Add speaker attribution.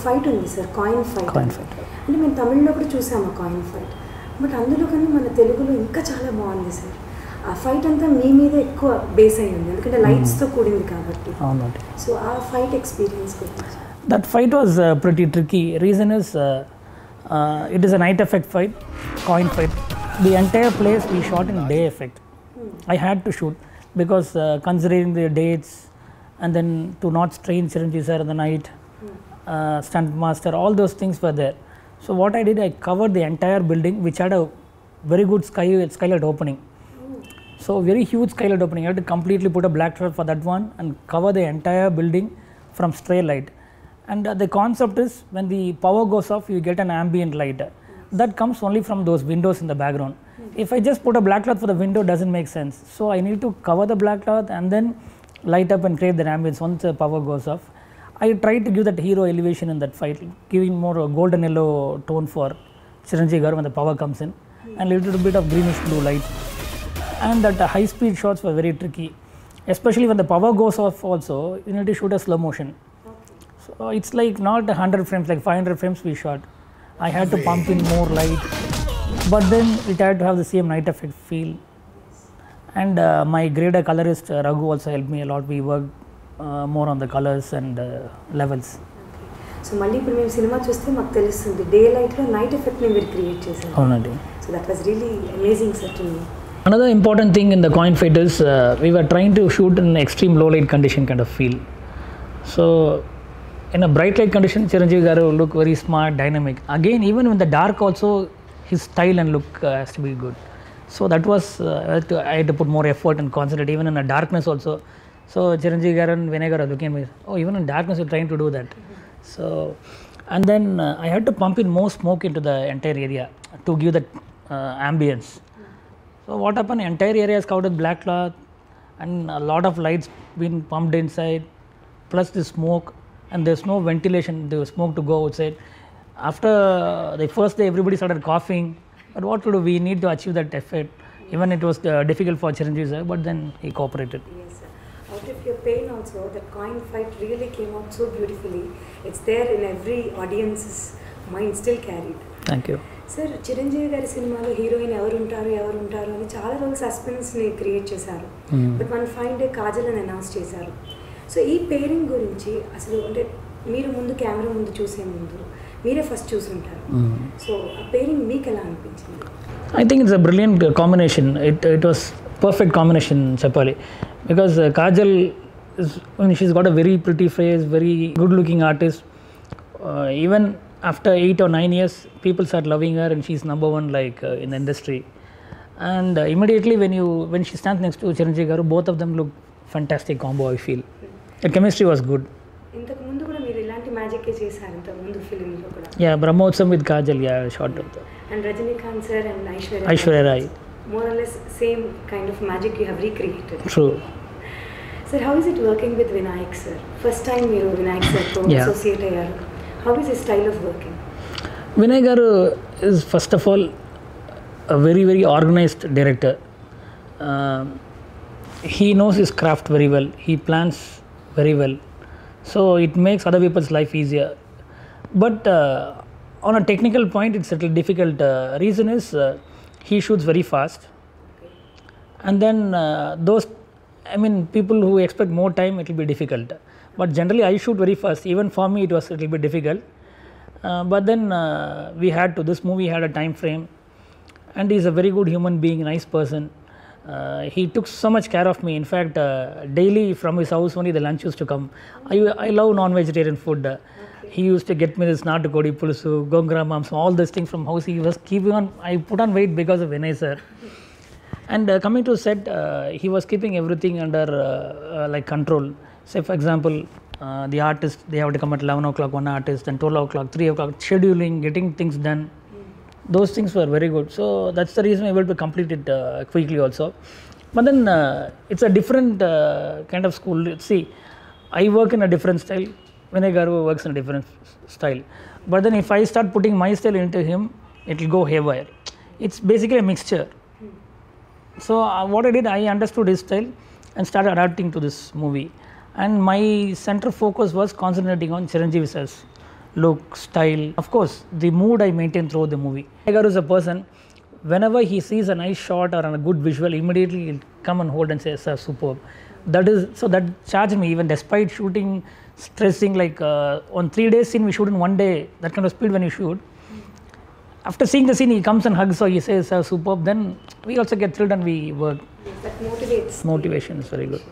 Speaker 1: Fight ఉంది sir, coin fight. అంటే మేము తమిళ్లో కూడా చూసాము ఆ కాయిన్ ఫైట్, బట్ అందులో కానీ మన తెలుగులో ఇంకా చాలా బాగుంది సార్. ఆ ఫైట్ అంతా మీ మీద ఎక్కువ బేస్ అయి ఉంది, ఎందుకంటే లైట్స్తో కూడింది కాబట్టి. సో ఆ ఫైట్ ఎక్స్పీరియన్స్ గురించి.
Speaker 2: That fight was pretty tricky. Reason is it is a night effect fight, coin fight. The entire place we shot in day effect. I had to shoot because considering the dates and then to not strain Chiranjeevi sir in the night, stunt master, all those things were there. So what I did, I covered the entire building which had a very good skylight opening. So very huge skylight opening. I had to completely put a black cloth for that one and cover the entire building from stray light. And the concept is when the power goes off, you get an ambient light. That comes only from those windows in the background. If I just put a black cloth for the window, doesn't make sense. So I need to cover the black cloth and then light up and create that ambience once the power goes off. I tried to give that hero elevation in that fight, giving more golden yellow tone for Chiranjeevi garu when the power comes in, and a little bit of greenish blue light. And that high speed shots were very tricky, especially when the power goes off also, you need to shoot a slow motion. So it's like not 100 frames, like 500 frames we shot. I had to pump in more light, but then it had to have the same night effect feel. And my grader colorist Raghu also helped me a lot. We worked more on the colors and levels.
Speaker 1: So మళ్ళీ ఇప్పుడు మేము cinema చూస్తే మాకు తెలుస్తుంది day లైట్లో night ఎఫెక్ట్ని మీరు create చేశారు.
Speaker 2: అవునండి.
Speaker 1: So that was really amazing sir to me.
Speaker 2: Another important thing in the coin fight is we were trying to shoot in extreme low light condition kind of feel. So in a bright light condition, Chiranjeevi garu look very smart, dynamic. Again, even in the dark also, his style and look has to be good. So that was I had to put more effort and concentrate even in the darkness also. So Chiranjeevi garu and Vinay garu looking at me, oh, even in darkness you're trying to do that. So and then I had to pump in more smoke into the entire area to give that ambience. So what happened? Entire area is covered with black cloth and a lot of lights being pumped inside, plus the smoke, and there's no ventilation, the smoke to go outside. After the first day, everybody started coughing. But what to do? We need to achieve that effect. Even it was difficult for Chiranjeevi sir, but then he cooperated.
Speaker 1: Yes, sir. Out of your pain also, that coin fight really came out so beautifully. It's there in every audience's mind, still carried.
Speaker 2: Thank you.
Speaker 1: Sir, Chiranjeevi గారి సినిమాలో heroine ఎవరు ఉంటారు అని చాలా రోజులు సస్పెన్స్ని create చేశారు. But one fine day Kajal అని announce చేశారు. సో ఈ పేరింగ్ గురించి అసలు అంటే మీరు ముందు కెమెరా ముందు చూసే ముందు మీరే ఫస్ట్ చూసుంటారు. సో ఆ పేరింగ్ మీకు ఎలా అనిపించింది?
Speaker 2: I think it's a brilliant combination. It was perfect combination, Chapali, because Kajal she's got a very pretty face, very good looking artist. Even after 8 or 9 years, people start loving her and she's number one like in the industry. And immediately when she stands next to Chiranjeevi garu, both of them look fantastic combo. I feel the chemistry was good.
Speaker 1: ఇంతకు ముందు కూడా మీరు ఇలాంటి magic చేశారు ఇంతకు ముందు ఫిల్మ్లో కూడా?
Speaker 2: Yeah, Brahmotsavam with Kajal, yeah, shot of that.
Speaker 1: And Rajinikanth sir and
Speaker 2: Aishwarya Rai.
Speaker 1: More or less same kind of magic you have recreated.
Speaker 2: True.
Speaker 1: Sir, how is it working with Vinayak sir? First time మీరు Vinayak sir తో associate అయ్యారు. How is his style of working?
Speaker 2: Vinay garu is first of all a very, very organized director. He knows his craft very well. He plans very well. So it makes other people's life easier. But on a technical point, it's a little difficult. Reason is he shoots very fast. And then people who expect more time, it will be difficult. But generally I shoot very fast. Even for me it was a little bit difficult. But then this movie had a time frame, and he's a very good human being, nice person. He took so much care of me. In fact, daily from his house only the lunch used to come. I love non-vegetarian food. He used to get me this natukodi pulusu, gongura mamsam, all these things from house. He was keeping on. I put on weight because of Vinay sir. And coming to set, he was keeping everything under like control. Say for example, the artist, they have to come at 11 o'clock, one artist, and 12 o'clock, 3 o'clock, scheduling, getting things done. Those things were very good. So that's the reason I'm able to complete it quickly also. But then it's a different kind of school. See, I work in a different style. Vinay garu works in a different style. But then if I start putting my style into him, it will go haywire. It's basically a mixture. So what I did, I understood his style and started adapting to this movie. And my center focus was concentrating on Chiranjeevi sir's look, style. Of course, the mood I maintain throughout the movie. Tiger is a person, whenever he sees a nice shot or a good visual, immediately he'll come and hold and say, sir, superb. That charged me, even despite shooting, stressing, like on 3 days scene, we shoot in 1 day, that kind of speed when you shoot. After seeing the scene, he comes and hugs, so he says, sir, superb. Then we also get thrilled and we work.
Speaker 1: Yes, that motivates.
Speaker 2: Motivation is very good.